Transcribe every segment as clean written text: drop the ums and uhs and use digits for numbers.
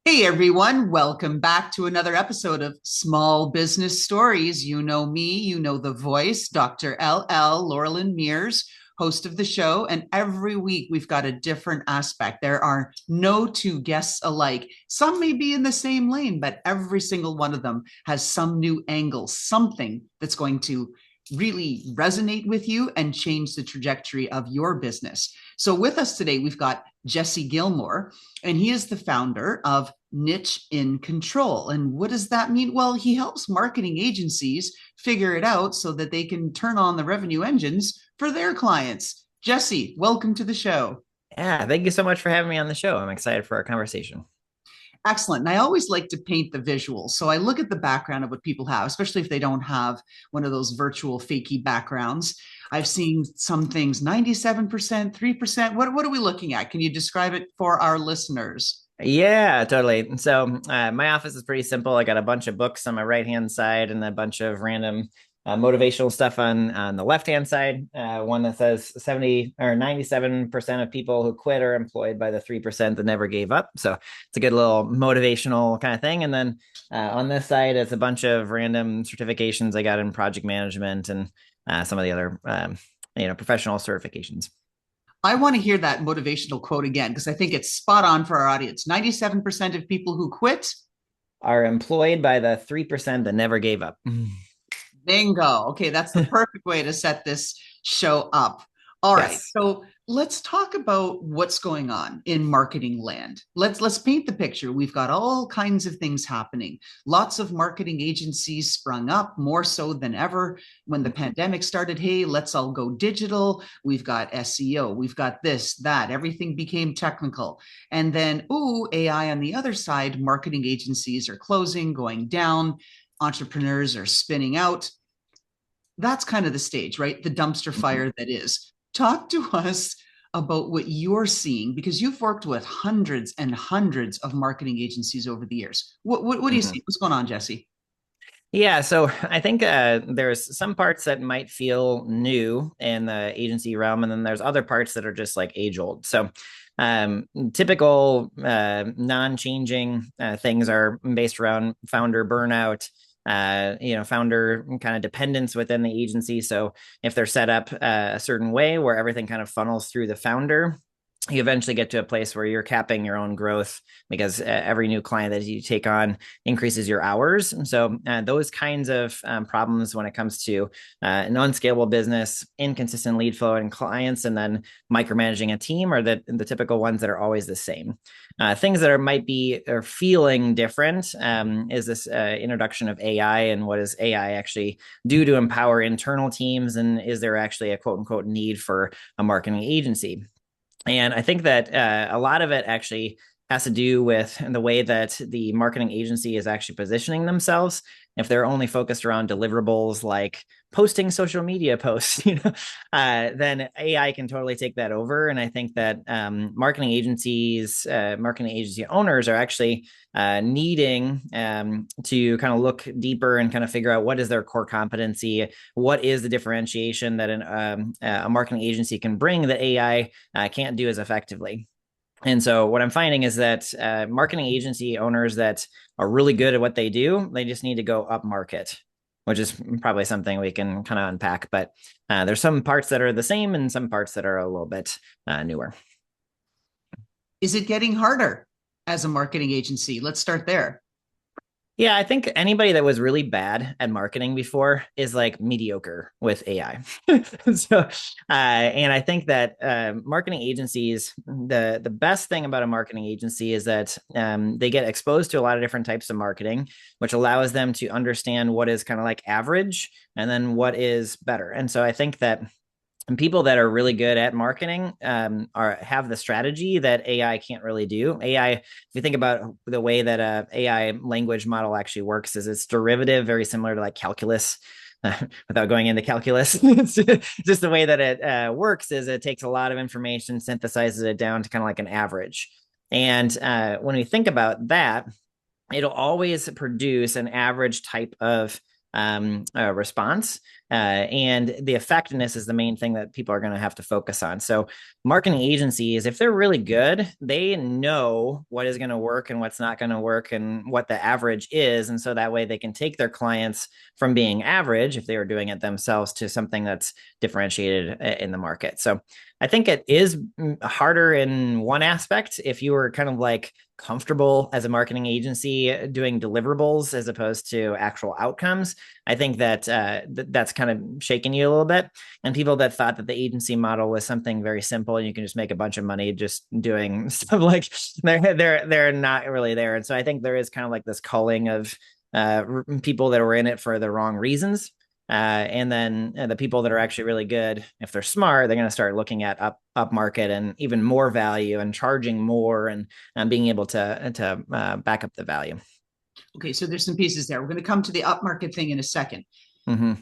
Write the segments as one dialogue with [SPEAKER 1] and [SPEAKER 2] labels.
[SPEAKER 1] Hey everyone, welcome back to another episode of Small Business Stories. You know me, you know the voice, Dr. Loralyn Mears, host of the show. And every week we've got a different aspect. There are no two guests alike. Some may be in the same lane, but every single one of them has some new angle, something that's going to really resonate with you and change the trajectory of your business. So, with us today, we've got Jesse Gilmore, and he is the founder of Niche in Control. And what does that mean? Well, he helps marketing agencies figure it out so that they can turn on the revenue engines for their clients. Jesse, welcome to the show.
[SPEAKER 2] Yeah, thank you so much for having me on the show. I'm excited for our conversation.
[SPEAKER 1] Excellent. And I always like to paint the visuals. So I look at the background of what people have, especially if they don't have one of those virtual fakey backgrounds. I've seen some things 97%, 3%. What are we looking at? Can you describe it for our listeners?
[SPEAKER 2] Yeah, totally. So my office is pretty simple. I got a bunch of books on my right hand side and a bunch of random motivational stuff on the left hand side. One that says 70 or 97% of people who quit are employed by the 3% that never gave up. So it's a good little motivational kind of thing. And then on this side, it's a bunch of random certifications I got in project management and some of the other professional certifications.
[SPEAKER 1] I want to hear that motivational quote again because I think it's spot on for our audience. 97% of people who quit,
[SPEAKER 2] Are employed by the 3% that never gave up.
[SPEAKER 1] bingo. Okay, that's the perfect way to set this show up. All right.
[SPEAKER 2] Yes.
[SPEAKER 1] So let's talk about what's going on in marketing land. Let's paint the picture. We've got all kinds of things happening. Lots of marketing agencies sprung up more so than ever when the pandemic started. Hey, let's all go digital. We've got SEO. We've got this, that. Everything became technical. And then, ooh, AI on the other side, marketing agencies are closing, going down. Entrepreneurs are spinning out. That's kind of the stage, right? The dumpster fire that is. Talk to us about what you're seeing because you've worked with hundreds and hundreds of marketing agencies over the years. What do you
[SPEAKER 2] Mhm.
[SPEAKER 1] see? What's going on, Jesse?
[SPEAKER 2] Yeah, so I think there's some parts that might feel new in the agency realm, and then there's other parts that are just like age old. So typical non-changing things are based around founder burnout, founder kind of dependence within the agency. So if they're set up a certain way where everything kind of funnels through the founder, you eventually get to a place where you're capping your own growth because every new client that you take on increases your hours. And so those kinds of problems when it comes to an unscalable business, inconsistent lead flow and clients, and then micromanaging a team are the typical ones that are always the same. Things that might be or feeling different is this introduction of AI and what does AI actually do to empower internal teams, and is there actually a quote unquote need for a marketing agency? And I think that a lot of it actually has to do with the way that the marketing agency is actually positioning themselves. If they're only focused around deliverables like posting social media posts, then AI can totally take that over. And I think that marketing agency owners are actually needing to kind of look deeper and kind of figure out what is their core competency, what is the differentiation that a marketing agency can bring that AI can't do as effectively. And so what I'm finding is that marketing agency owners that are really good at what they do, they just need to go up market, which is probably something we can kind of unpack. But there's some parts that are the same and some parts that are a little bit newer.
[SPEAKER 1] Is it getting harder as a marketing agency? Let's start there.
[SPEAKER 2] Yeah, I think anybody that was really bad at marketing before is like mediocre with AI. And I think that marketing agencies, the best thing about a marketing agency is that they get exposed to a lot of different types of marketing, which allows them to understand what is kind of like average and then what is better. And so I think that and people that are really good at marketing are have the strategy that AI can't really do. AI, if you think about the way that a AI language model actually works, is it's derivative, very similar to like calculus. Without going into calculus, it's just the way that it works is it takes a lot of information, synthesizes it down to kind of like an average. And when we think about that, it'll always produce an average type of response. And the effectiveness is the main thing that people are going to have to focus on. So marketing agencies, if they're really good, they know what is going to work and what's not going to work and what the average is. And so that way they can take their clients from being average, if they were doing it themselves, to something that's differentiated in the market. So I think it is harder in one aspect if you were kind of like comfortable as a marketing agency doing deliverables as opposed to actual outcomes. I think that that's kind of shaking you a little bit. And people that thought that the agency model was something very simple and you can just make a bunch of money just doing stuff, like they're not really there. And so I think there is kind of like this culling of people that were in it for the wrong reasons. And then the people that are actually really good, if they're smart, they're going to start looking at up market and even more value and charging more and being able to back up the value.
[SPEAKER 1] Okay, so there's some pieces there. We're going to come to the upmarket thing in a second.
[SPEAKER 2] Mm-hmm.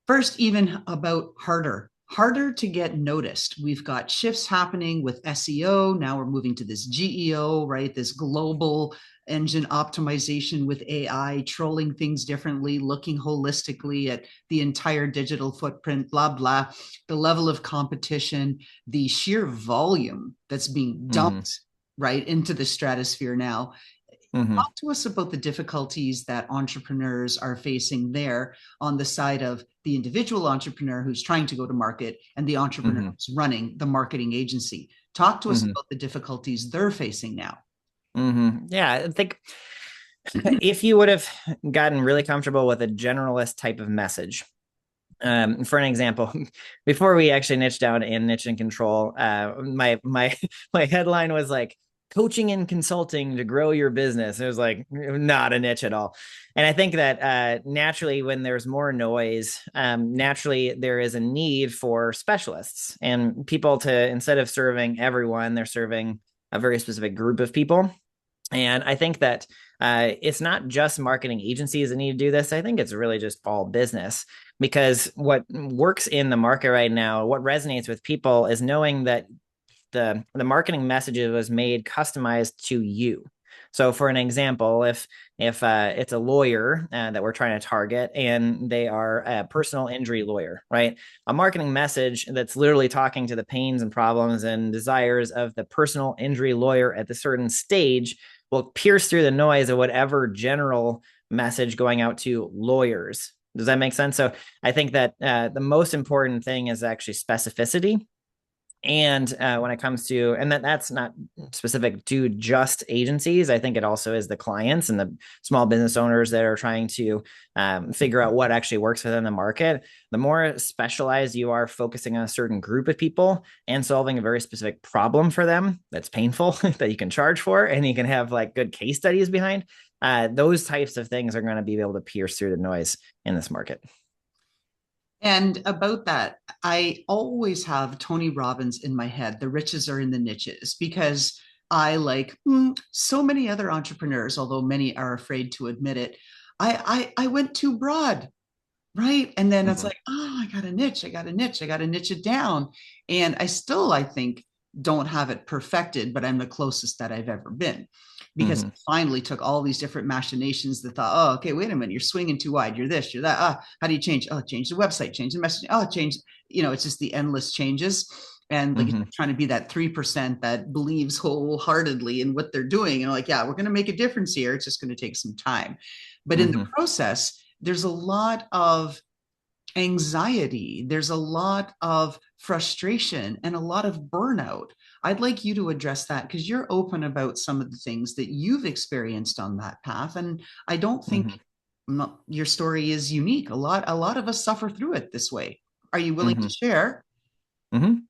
[SPEAKER 1] First, even about harder to get noticed. We've got shifts happening with SEO. Now we're moving to this GEO, right? This global engine optimization with AI, trolling things differently, looking holistically at the entire digital footprint, blah, blah. The level of competition, the sheer volume that's being dumped right into the stratosphere now. Talk to us about the difficulties that entrepreneurs are facing there on the side of the individual entrepreneur who's trying to go to market and the entrepreneur who's running the marketing agency. Talk to us about the difficulties they're facing now.
[SPEAKER 2] Yeah, I think if you would have gotten really comfortable with a generalist type of message, for an example, before we actually niche down in niche and control, my my headline was like coaching and consulting to grow your business. It was like not a niche at all. And I think that naturally, when there's more noise, naturally there is a need for specialists and people to, instead of serving everyone, they're serving a very specific group of people. And I think that it's not just marketing agencies that need to do this. I think it's really just all business, because what works in the market right now, what resonates with people, is knowing that the marketing message was made customized to you. So for an example, if it's a lawyer that we're trying to target and they are a personal injury lawyer, right? A marketing message that's literally talking to the pains and problems and desires of the personal injury lawyer at the certain stage will pierce through the noise of whatever general message going out to lawyers. Does that make sense? So I think that the most important thing is actually specificity. And when it comes to, and that's not specific to just agencies, I think it also is the clients and the small business owners that are trying to figure out what actually works within the market. The more specialized you are, focusing on a certain group of people and solving a very specific problem for them that's painful, that you can charge for, and you can have like good case studies behind, those types of things are going to be able to pierce through the noise in this market.
[SPEAKER 1] And about that, I always have Tony Robbins in my head. The riches are in the niches, because I, like so many other entrepreneurs, although many are afraid to admit it, I went too broad, right? And then it's like, oh, I got a niche, I got a niche, I got to niche it down. And I still, I think, don't have it perfected, but I'm the closest that I've ever been, because I finally took all these different machinations that thought, oh, okay, wait a minute, you're swinging too wide. You're this, you're that. How do you change? Oh, change the website, change the messaging. Oh, change, it's just the endless changes. And like trying to be that 3% that believes wholeheartedly in what they're doing. And like, yeah, we're going to make a difference here. It's just going to take some time. But in the process, there's a lot of anxiety, there's a lot of frustration and a lot of burnout. I'd like you to address that, because you're open about some of the things that you've experienced on that path, and I don't think your story is unique. A lot of us suffer through it this way. Are you willing to share?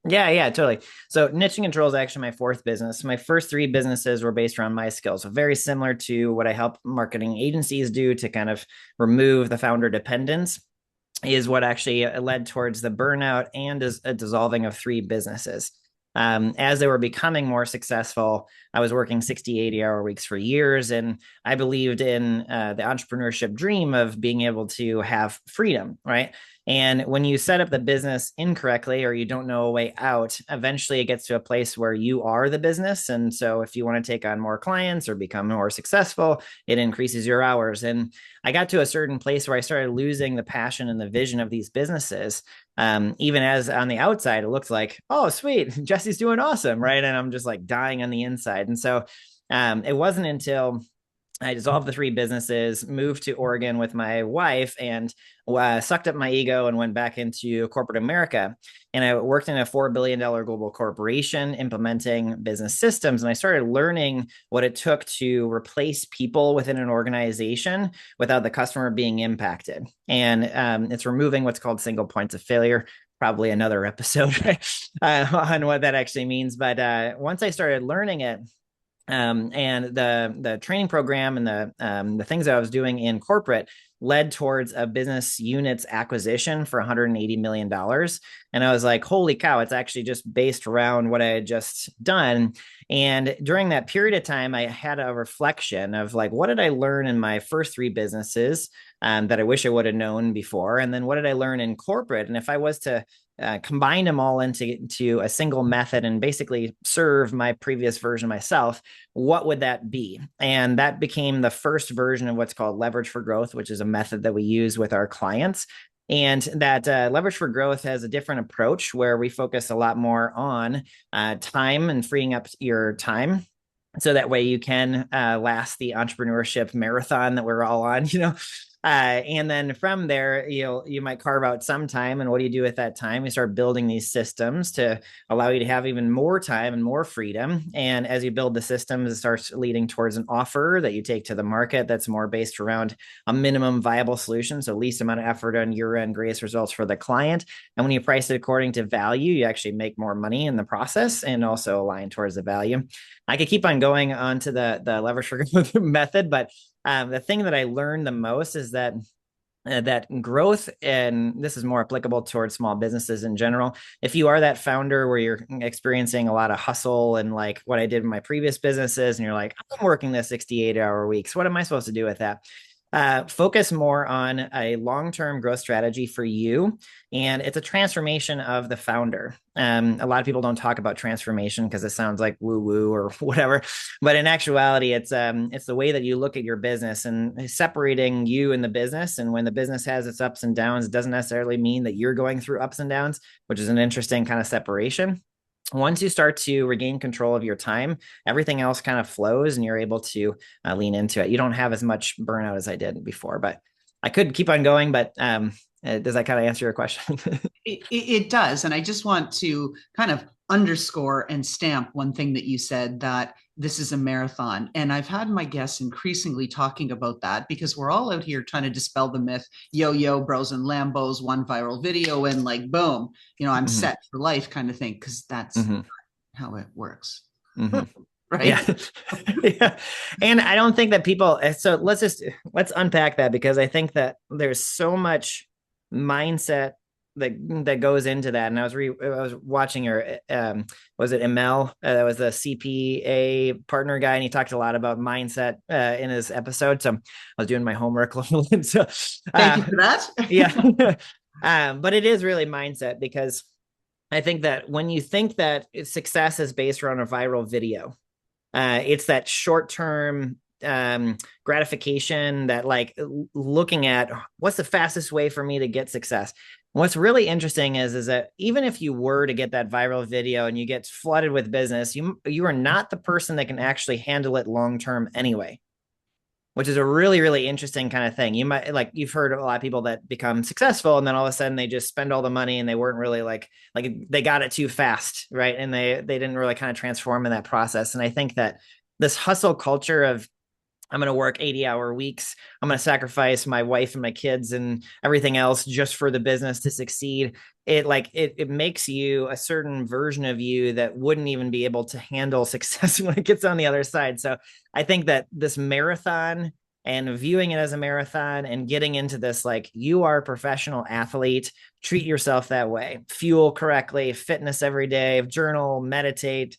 [SPEAKER 2] Yeah, totally. So niche and control is actually my fourth business. My first three businesses were based around my skills. So very similar to what I help marketing agencies do to kind of remove the founder dependence, is what actually led towards the burnout and a dissolving of three businesses. As they were becoming more successful, I was working 60, 80-hour weeks for years. And I believed in the entrepreneurship dream of being able to have freedom, right? And when you set up the business incorrectly or you don't know a way out, eventually it gets to a place where you are the business. And so if you want to take on more clients or become more successful, it increases your hours. And I got to a certain place where I started losing the passion and the vision of these businesses. Even as on the outside, it looked like, oh, sweet, Jesse's doing awesome, right? And I'm just like dying on the inside. And so it wasn't until I dissolved the three businesses, moved to Oregon with my wife, and sucked up my ego and went back into corporate America. And I worked in a $4 billion global corporation implementing business systems. And I started learning what it took to replace people within an organization without the customer being impacted. And it's removing what's called single points of failure. Probably another episode on what that actually means. But once I started learning it, and the training program and the things that I was doing in corporate led towards a business units acquisition for $180 million. And I was like, holy cow, it's actually just based around what I had just done. And during that period of time, I had a reflection of like, what did I learn in my first three businesses that I wish I would have known before? And then what did I learn in corporate? And if I was to combine them all into a single method and basically serve my previous version myself, what would that be? And that became the first version of what's called leverage for growth, which is a method that we use with our clients. And that leverage for growth has a different approach where we focus a lot more on time and freeing up your time. So that way you can last the entrepreneurship marathon that we're all on, and then from there, you might carve out some time. And what do you do with that time? You start building these systems to allow you to have even more time and more freedom. And as you build the systems, it starts leading towards an offer that you take to the market that's more based around a minimum viable solution. So least amount of effort on your end, greatest results for the client. And when you price it according to value, you actually make more money in the process and also align towards the value. I could keep on going on to the leverage for growth method, but the thing that I learned the most is that growth, and this is more applicable towards small businesses in general. If you are that founder where you're experiencing a lot of hustle and like what I did in my previous businesses, and you're like, I'm working the 68-hour weeks. What am I supposed to do with that? Focus more on a long-term growth strategy for you. And it's a transformation of the founder. A lot of people don't talk about transformation because it sounds like woo-woo or whatever. But in actuality, it's the way that you look at your business and separating you and the business. And when the business has its ups and downs, it doesn't necessarily mean that you're going through ups and downs, which is an interesting kind of separation. Once you start to regain control of your time, everything else kind of flows and you're able to lean into it. You don't have as much burnout as I did before, but I could keep on going, but does that kind of answer your question?
[SPEAKER 1] It does. And I just want to kind of underscore and stamp one thing that you said, that this is a marathon. And I've had my guests increasingly talking about that because we're all out here trying to dispel the myth, yo, bros and Lambos, one viral video, and like, boom, I'm
[SPEAKER 2] Mm-hmm.
[SPEAKER 1] set for life kind of thing, because that's
[SPEAKER 2] Mm-hmm.
[SPEAKER 1] how it works.
[SPEAKER 2] Mm-hmm.
[SPEAKER 1] Right.
[SPEAKER 2] Yeah. Yeah. And I don't think that people, so let's unpack that, because I think that there's so much mindset that goes into that. And I was watching her, was it Emel? That was the CPA partner guy. And he talked a lot about mindset in his episode. So I was doing my homework a little bit. So
[SPEAKER 1] Thank you for that.
[SPEAKER 2] yeah. But it is really mindset, because I think that when you think that success is based around a viral video, it's that short-term gratification, that like looking at what's the fastest way for me to get success. What's really interesting is that even if you were to get that viral video and you get flooded with business, you are not the person that can actually handle it long term anyway, which is a really, really interesting kind of thing. You might, like, you've heard of a lot of people that become successful and then all of a sudden they just spend all the money and they weren't really like they got it too fast, right? And they didn't really kind of transform in that process. And I think that this hustle culture of, I'm going to work 80-hour weeks, I'm going to sacrifice my wife and my kids and everything else just for the business to succeed. It makes you a certain version of you that wouldn't even be able to handle success when it gets on the other side. So I think that this marathon, and viewing it as a marathon and getting into this, like, you are a professional athlete, treat yourself that way, fuel correctly, fitness every day, journal, meditate,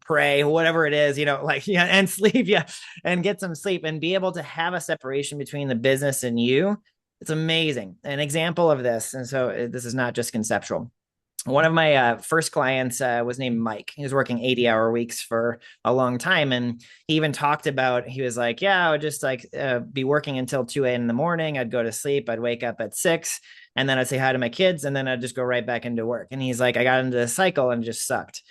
[SPEAKER 2] pray, whatever it is, and sleep, yeah, and get some sleep and be able to have a separation between the business and you. It's amazing. An example of this, and so this is not just conceptual. One of my first clients was named Mike. He was working 80-hour weeks for a long time. And he even talked about, he was like, yeah, I would just like be working until 2 a.m. in the morning. I'd go to sleep. I'd wake up at 6 and then I'd say hi to my kids. And then I'd just go right back into work. And he's like, I got into the cycle and it just sucked.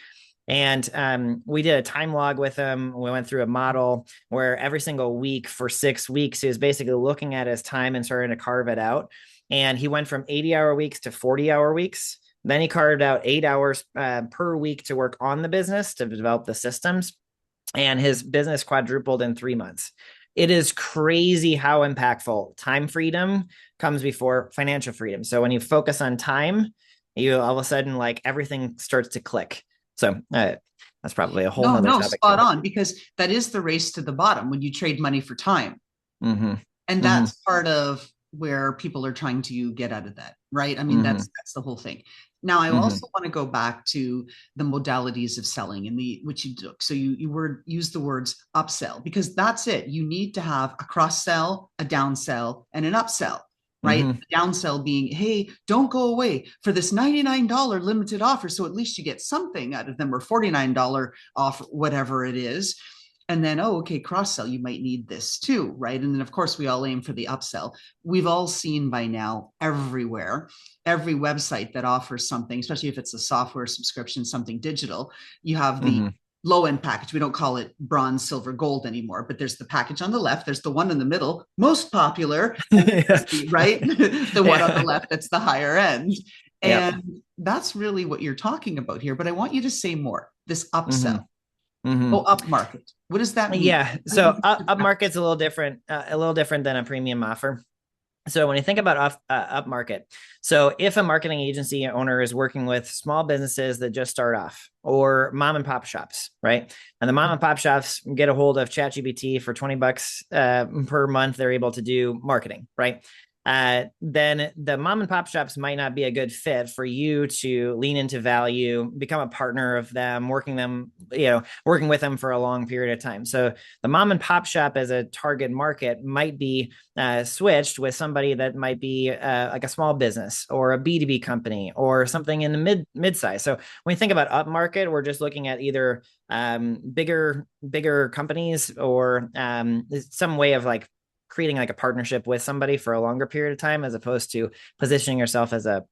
[SPEAKER 2] And we did a time log with him. We went through a model where every single week for 6 weeks, he was basically looking at his time and starting to carve it out. And he went from 80-hour weeks to 40-hour weeks. Then he carved out 8 hours per week to work on the business to develop the systems. And his business quadrupled in 3 months. It is crazy how impactful time freedom comes before financial freedom. So when you focus on time, you all of a sudden like everything starts to click. So that's probably a whole nother topic.
[SPEAKER 1] Spot on, because that is the race to the bottom when you trade money for time.
[SPEAKER 2] Mm-hmm.
[SPEAKER 1] And that's part of where people are trying to get out of that, right? I mean, that's the whole thing. Now, I also want to go back to the modalities of selling and which you took. So you use the words upsell, because that's it. You need to have a cross sell, a downsell, and an upsell, right? The downsell being, hey, don't go away for this $99 limited offer. So at least you get something out of them, or $49 off, whatever it is. And then, oh, okay, cross sell, you might need this too, right? And then, of course, we all aim for the upsell. We've all seen by now everywhere, every website that offers something, especially if it's a software subscription, something digital, you have the low end package. We don't call it bronze, silver, gold anymore, but there's the package on the left. There's the one in the middle, most popular, right? The one on the left, that's the higher end. And that's really what you're talking about here. But I want you to say more, this upsell. Oh, up market. What does that mean?
[SPEAKER 2] Yeah. So up market's a little different than a premium offer. So when you think about up market, so if a marketing agency owner is working with small businesses that just start off, or mom and pop shops, right? And the mom and pop shops get a hold of ChatGPT for $20 per month, they're able to do marketing, right? Then the mom and pop shops might not be a good fit for you to lean into value, become a partner of them, working with them for a long period of time. So the mom and pop shop as a target market might be switched with somebody that might be like a small business or a B2B company or something in the mid-size. So when you think about up market, we're just looking at either bigger companies or some way of like creating like a partnership with somebody for a longer period of time, as opposed to positioning yourself as a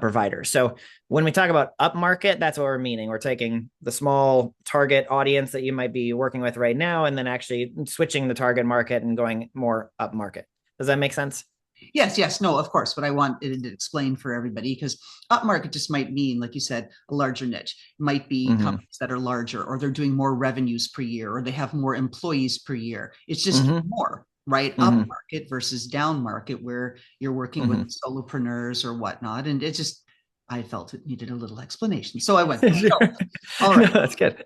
[SPEAKER 2] provider. So when we talk about up market, that's what we're meaning. We're taking the small target audience that you might be working with right now, and then actually switching the target market and going more up market. Does that make sense?
[SPEAKER 1] Yes, no, of course. But I want it to explain for everybody, because up market just might mean, like you said, a larger niche. It might be companies that are larger, or they're doing more revenues per year, or they have more employees per year. It's just more. Right? Up market versus down market, where you're working with solopreneurs or whatnot. And it just, I felt it needed a little explanation. So I went, all right.
[SPEAKER 2] No, that's good.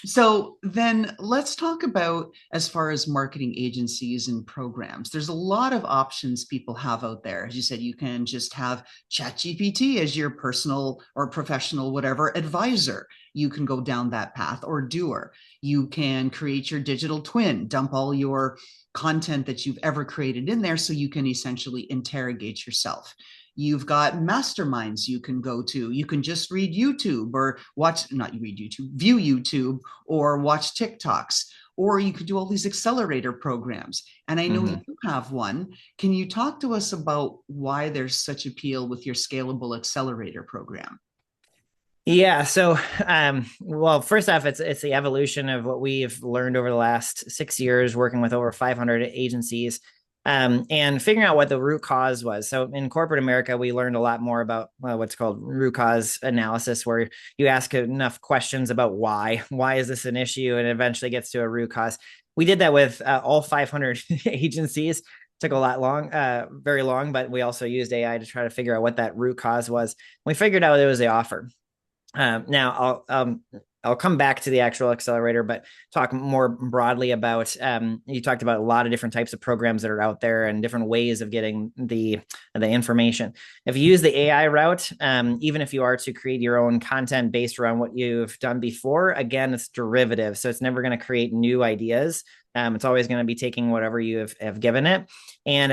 [SPEAKER 1] So then let's talk about, as far as marketing agencies and programs, there's a lot of options people have out there. As you said, you can just have ChatGPT as your personal or professional, whatever, advisor. You can go down that path, or doer. You can create your digital twin, dump all your content that you've ever created in there, so you can essentially interrogate yourself. You've got masterminds you can go to. You can just read YouTube, or view YouTube, or watch TikToks, or you could do all these accelerator programs. And I know you have one. Can you talk to us about why there's such appeal with your scalable accelerator program?
[SPEAKER 2] Yeah. So, well, first off, it's the evolution of what we've learned over the last 6 years, working with over 500 agencies, and figuring out what the root cause was. So in corporate America, we learned a lot more about what's called root cause analysis, where you ask enough questions about why is this an issue, and eventually gets to a root cause. We did that with all 500 agencies. Took very long, but we also used AI to try to figure out what that root cause was. We figured out it was the offer. Now I'll come back to the actual accelerator, but talk more broadly about, you talked about a lot of different types of programs that are out there and different ways of getting the information. If you use the AI route, even if you are to create your own content based around what you've done before, again, it's derivative. So it's never going to create new ideas. It's always going to be taking whatever you have given it. And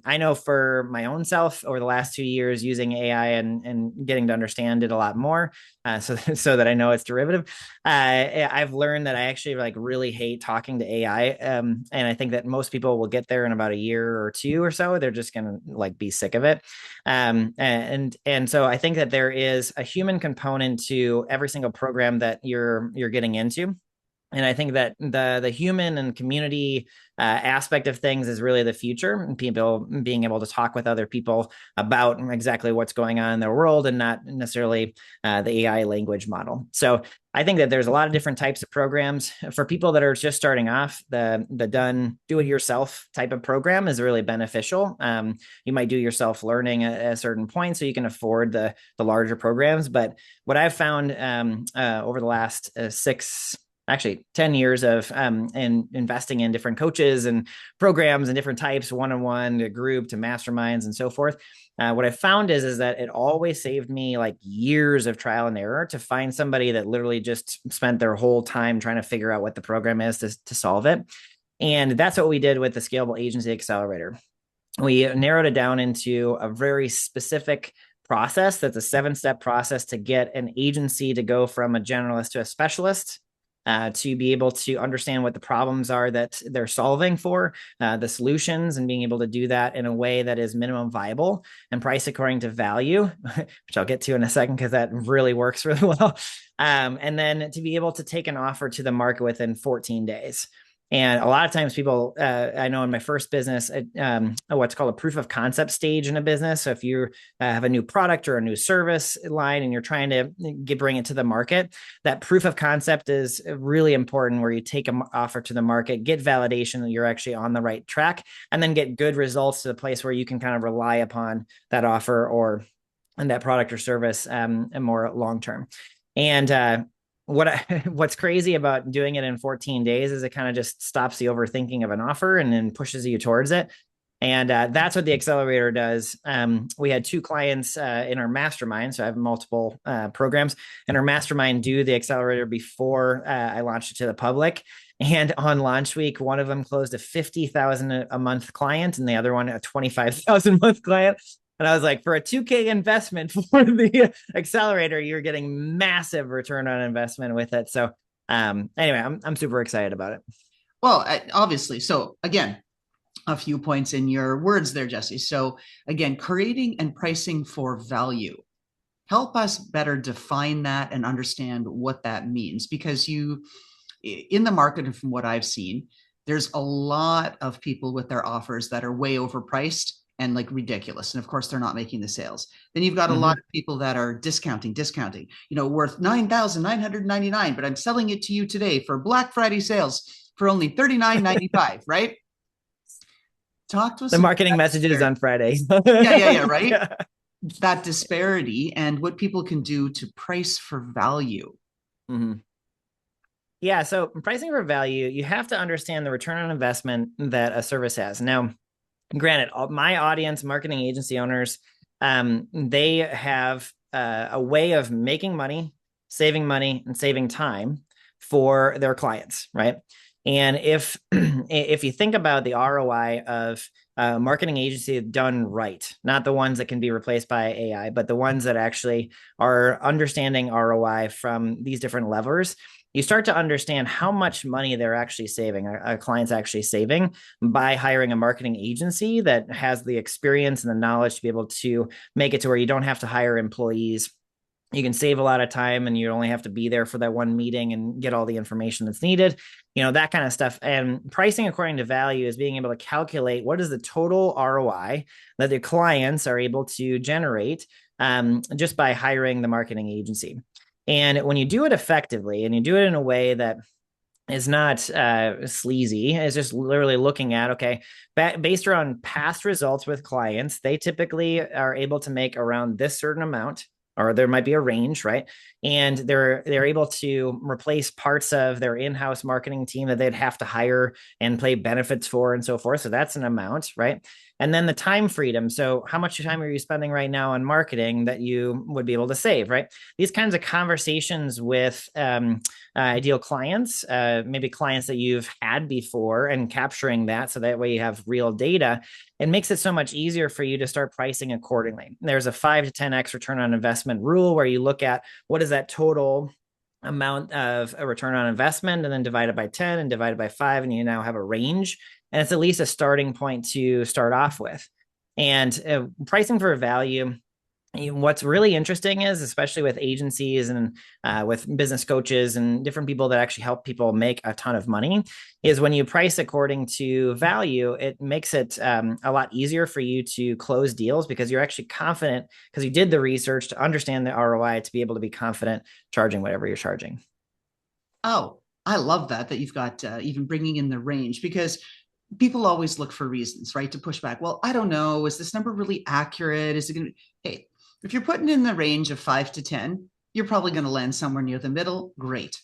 [SPEAKER 2] I know for my own self over the last 2 years using AI and getting to understand it a lot more, so that I know it's derivative. I've learned that I actually like really hate talking to AI, and I think that most people will get there in about a year or two or so. They're just gonna like be sick of it, and so I think that there is a human component to every single program that you're getting into. And I think that the human and community aspect of things is really the future, and people being able to talk with other people about exactly what's going on in their world, and not necessarily the AI language model. So I think that there's a lot of different types of programs for people that are just starting off. The done do it yourself type of program is really beneficial. You might do yourself learning at a certain point so you can afford the larger programs. But what I've found over the last 10 years of investing in different coaches and programs and different types, one-on-one to group to masterminds and so forth. What I found is that it always saved me like years of trial and error to find somebody that literally just spent their whole time trying to figure out what the program is to solve it. And that's what we did with the Scalable Agency Accelerator. We narrowed it down into a very specific process. That's a 7-step process to get an agency to go from a generalist to a specialist, to be able to understand what the problems are that they're solving for, the solutions, and being able to do that in a way that is minimum viable and price according to value, which I'll get to in a second because that really works really well. And then to be able to take an offer to the market within 14 days. And a lot of times people, I know in my first business, what's called a proof of concept stage in a business. So if you have a new product or a new service line and you're trying to bring it to the market, that proof of concept is really important, where you take an offer to the market, get validation that you're actually on the right track, and then get good results to the place where you can kind of rely upon that offer or and that product or service and more long term. And what's crazy about doing it in 14 days is it kind of just stops the overthinking of an offer and then pushes you towards it. And that's what the accelerator does. We had 2 clients in our mastermind. So I have multiple programs in our mastermind do the accelerator before I launched it to the public. And on launch week, one of them closed a 50,000 a month client, and the other one a 25,000 a month client. And I was like, for a 2K investment for the accelerator, you're getting massive return on investment with it. So anyway, I'm super excited about it.
[SPEAKER 1] Well, obviously. So again, a few points in your words there, Jesse. So again, creating and pricing for value. Help us better define that and understand what that means, because in the market, and from what I've seen, there's a lot of people with their offers that are way overpriced and like ridiculous. And of course, they're not making the sales. Then you've got a lot of people that are discounting, worth $9,999, but I'm selling it to you today for Black Friday sales for only $39.95, right? Talk to us.
[SPEAKER 2] The marketing messages on Friday.
[SPEAKER 1] Yeah, right? Yeah. That disparity and what people can do to price for value.
[SPEAKER 2] Mm-hmm. Yeah, so pricing for value, you have to understand the return on investment that a service has. Now, granted, my audience, marketing agency owners, they have a way of making money, and saving time for their clients, right? And if you think about the ROI of a marketing agency done right, not the ones that can be replaced by AI, but the ones that actually are understanding ROI from these different levers, you start to understand how much money they're actually saving, a client's actually saving by hiring a marketing agency that has the experience and the knowledge to be able to make it to where you don't have to hire employees. You can save a lot of time and you only have to be there for that one meeting and get all the information that's needed, that kind of stuff. And pricing according to value is being able to calculate what is the total ROI that the clients are able to generate just by hiring the marketing agency. And when you do it effectively and you do it in a way that is not sleazy, it's just literally looking at, okay, based around past results with clients, they typically are able to make around this certain amount or there might be a range, right? And they're able to replace parts of their in-house marketing team that they'd have to hire and pay benefits for and so forth. So that's an amount, right? And then the time freedom. So how much time are you spending right now on marketing that you would be able to save, right? These kinds of conversations with ideal clients, maybe clients that you've had before, and capturing that so that way you have real data. It makes it so much easier for you to start pricing accordingly. There's a 5 to 10x return on investment rule where you look at what is that total amount of a return on investment and then divide it by 10 and divide it by 5, and you now have a range, and it's at least a starting point to start off with. And pricing for value, what's really interesting is, especially with agencies and with business coaches and different people that actually help people make a ton of money, is when you price according to value, it makes it a lot easier for you to close deals because you're actually confident because you did the research to understand the ROI to be able to be confident charging whatever you're charging.
[SPEAKER 1] Oh, I love that you've got even bringing in the range, because people always look for reasons, right, to push back. Well, I don't know. Is this number really accurate? Is it going to, hey, if you're putting in the range of 5 to 10, you're probably going to land somewhere near the middle. Great.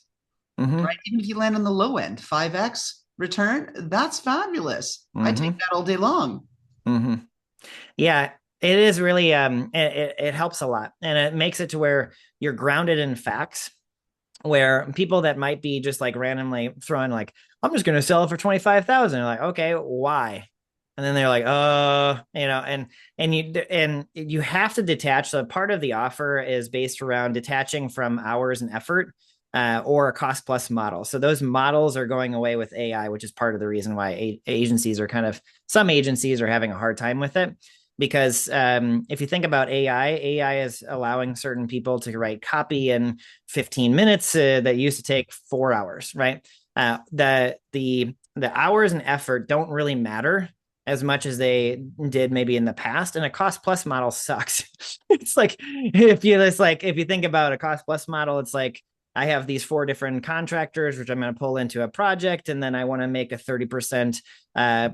[SPEAKER 2] Mm-hmm.
[SPEAKER 1] Right. Even if you land on the low end, 5x return, that's fabulous. I take
[SPEAKER 2] Mm-hmm.
[SPEAKER 1] that all day long.
[SPEAKER 2] Mm-hmm. Yeah, it is really it helps a lot, and it makes it to where you're grounded in facts, where people that might be just like randomly throwing like, I'm just going to sell it for 25,000. Like, okay, why? And then they're like, and you have to detach. So part of the offer is based around detaching from hours and effort, or a cost plus model. So those models are going away with AI, which is part of the reason why some agencies are having a hard time with it. Because if you think about AI is allowing certain people to write copy in 15 minutes that used to take 4 hours, right? The hours and effort don't really matter as much as they did maybe in the past. And a cost plus model sucks. If you think about a cost plus model, it's like I have these 4 different contractors, which I'm going to pull into a project, and then I want to make a 30%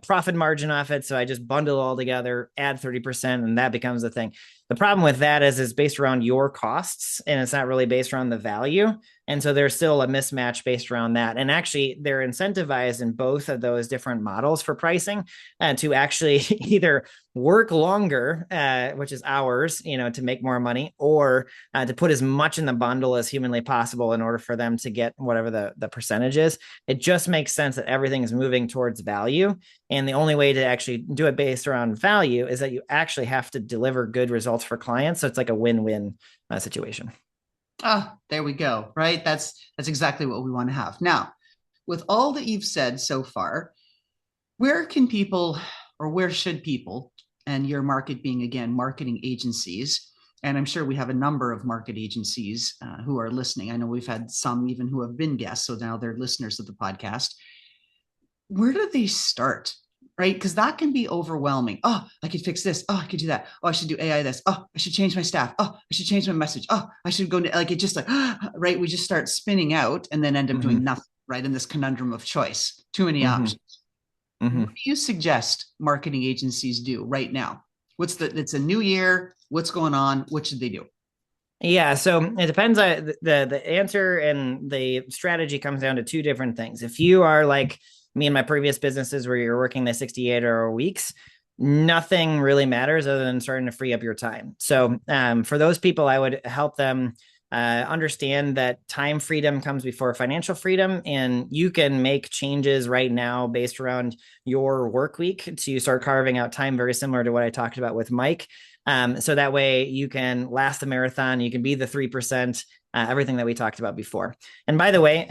[SPEAKER 2] profit margin off it. So I just bundle it all together, add 30%, and that becomes the thing. The problem with that is it's based around your costs, and it's not really based around the value. And so there's still a mismatch based around that. And actually, they're incentivized in both of those different models for pricing to actually either work longer, which is hours, to make more money, or to put as much in the bundle as humanly possible in order for them to get whatever the percentage is. It just makes sense that everything is moving towards value. And the only way to actually do it based around value is that you actually have to deliver good results for clients. So it's like a win-win situation.
[SPEAKER 1] Ah, there we go. Right. That's exactly what we want to have. Now, with all that you've said so far, where can people, or where should people, and your market being again marketing agencies, and I'm sure we have a number of market agencies who are listening. I know we've had some even who have been guests, so now they're listeners of the podcast. Where do they start? Right? Because that can be overwhelming. Oh, I could fix this. Oh, I could do that. Oh, I should do AI this. Oh, I should change my staff. Oh, I should change my message. Oh, I should go like it just like, right. We just start spinning out and then end up
[SPEAKER 2] Mm-hmm.
[SPEAKER 1] doing nothing, right? In this conundrum of choice, too many
[SPEAKER 2] Mm-hmm.
[SPEAKER 1] options.
[SPEAKER 2] Mm-hmm.
[SPEAKER 1] What do you suggest marketing agencies do right now? It's a new year. What's going on? What should they do?
[SPEAKER 2] Yeah, so it depends. The answer and the strategy comes down to 2 different things. If you are like me and my previous businesses where you're working the 68-hour weeks, nothing really matters other than starting to free up your time. So for those people, I would help them understand that time freedom comes before financial freedom, and you can make changes right now based around your work week to start carving out time, very similar to what I talked about with Mike. So that way you can last a marathon, you can be the 3%, everything that we talked about before. And by the way,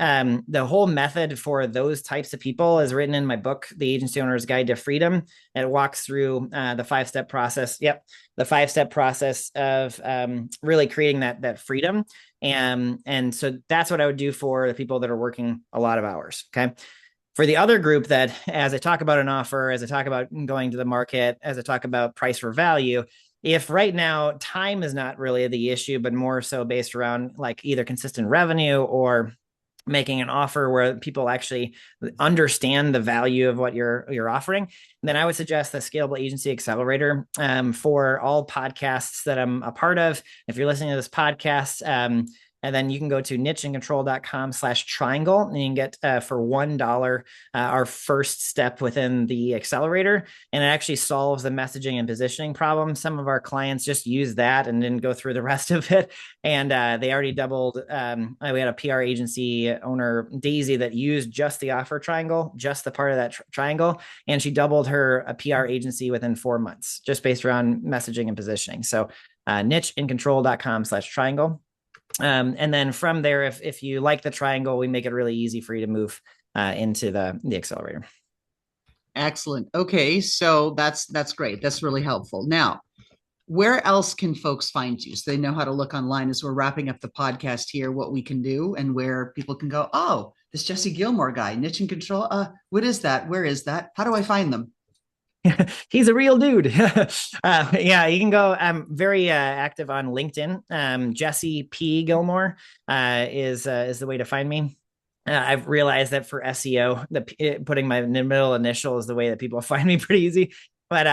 [SPEAKER 2] the whole method for those types of people is written in my book, The Agency Owner's Guide to Freedom. It walks through the 5-step process. Yep, the 5-step process of really creating that freedom. And so that's what I would do for the people that are working a lot of hours. Okay. For the other group that, as I talk about an offer, as I talk about going to the market, as I talk about price for value, if right now time is not really the issue, but more so based around like either consistent revenue or making an offer where people actually understand the value of what you're offering, then I would suggest the Scalable Agency Accelerator for all podcasts that I'm a part of. If you're listening to this podcast, and then you can go to nicheandcontrol.com/triangle and you can get for $1 our first step within the accelerator. And it actually solves the messaging and positioning problem. Some of our clients just use that and didn't go through the rest of it. And they already doubled. We had a PR agency owner, Daisy, that used just the offer triangle, just the part of that triangle. And she doubled her PR agency within 4 months, just based around messaging and positioning. So nicheandcontrol.com/triangle. And then from there, if you like the triangle, we make it really easy for you to move into the accelerator.
[SPEAKER 1] Excellent. Okay, so that's great. That's really helpful. Now, where else can folks find you so they know how to look online as we're wrapping up the podcast here, what we can do and where people can go, oh, this Jesse Gilmore guy, Niche and Control. What is that? Where is that? How do I find them?
[SPEAKER 2] He's a real dude. Yeah, you can go. I'm very active on LinkedIn. Jesse P. Gilmore is the way to find me. I've realized that for SEO, putting my middle initial is the way that people find me pretty easy. But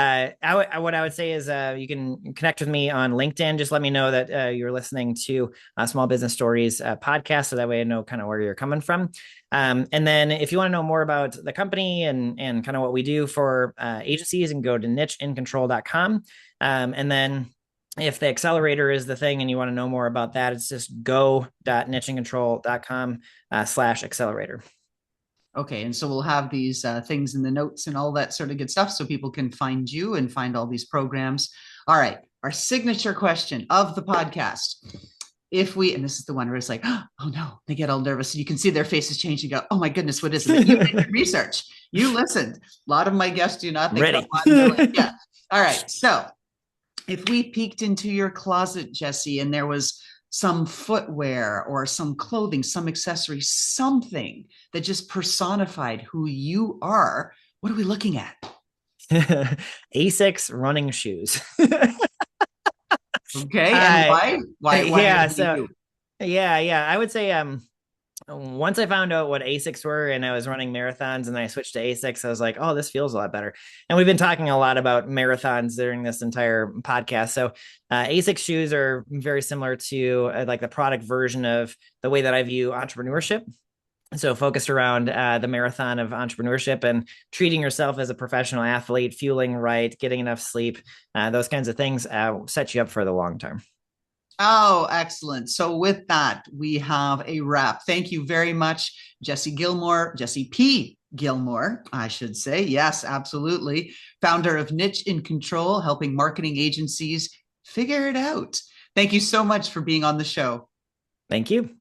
[SPEAKER 2] what I would say is you can connect with me on LinkedIn. Just let me know that you're listening to Small Business Stories podcast, so that way I know kind of where you're coming from. And then if you want to know more about the company and kind of what we do for agencies, and go to nicheandcontrol.com. And then if the accelerator is the thing and you want to know more about that, it's just go.nicheandcontrol.com/accelerator.
[SPEAKER 1] Okay, and so we'll have these things in the notes and all that sort of good stuff so people can find you and find all these programs. All right, our signature question of the podcast. If we, and this is the one where it's like, oh no, they get all nervous. You can see their faces change and go, oh my goodness, what is it? You did your research. You listened. A lot of my guests do not think
[SPEAKER 2] Ready.
[SPEAKER 1] Like, yeah. All right, so if we peeked into your closet, Jesse, and there was some footwear or some clothing, some accessory, something that just personified who you are, what are we looking at?
[SPEAKER 2] Asics running shoes.
[SPEAKER 1] Okay, and why? Why?
[SPEAKER 2] Yeah, so yeah, I would say once I found out what ASICs were and I was running marathons and then I switched to ASICs, I was like, oh, this feels a lot better. And we've been talking a lot about marathons during this entire podcast. So ASIC shoes are very similar to like the product version of the way that I view entrepreneurship. So focused around the marathon of entrepreneurship and treating yourself as a professional athlete, fueling right, getting enough sleep, those kinds of things set you up for the long term.
[SPEAKER 1] Oh, excellent. So with that, we have a wrap. Thank you very much, Jesse Gilmore, Jesse P. Gilmore, I should say. Yes, absolutely. Founder of Niche in Control, helping marketing agencies figure it out. Thank you so much for being on the show.
[SPEAKER 2] Thank you.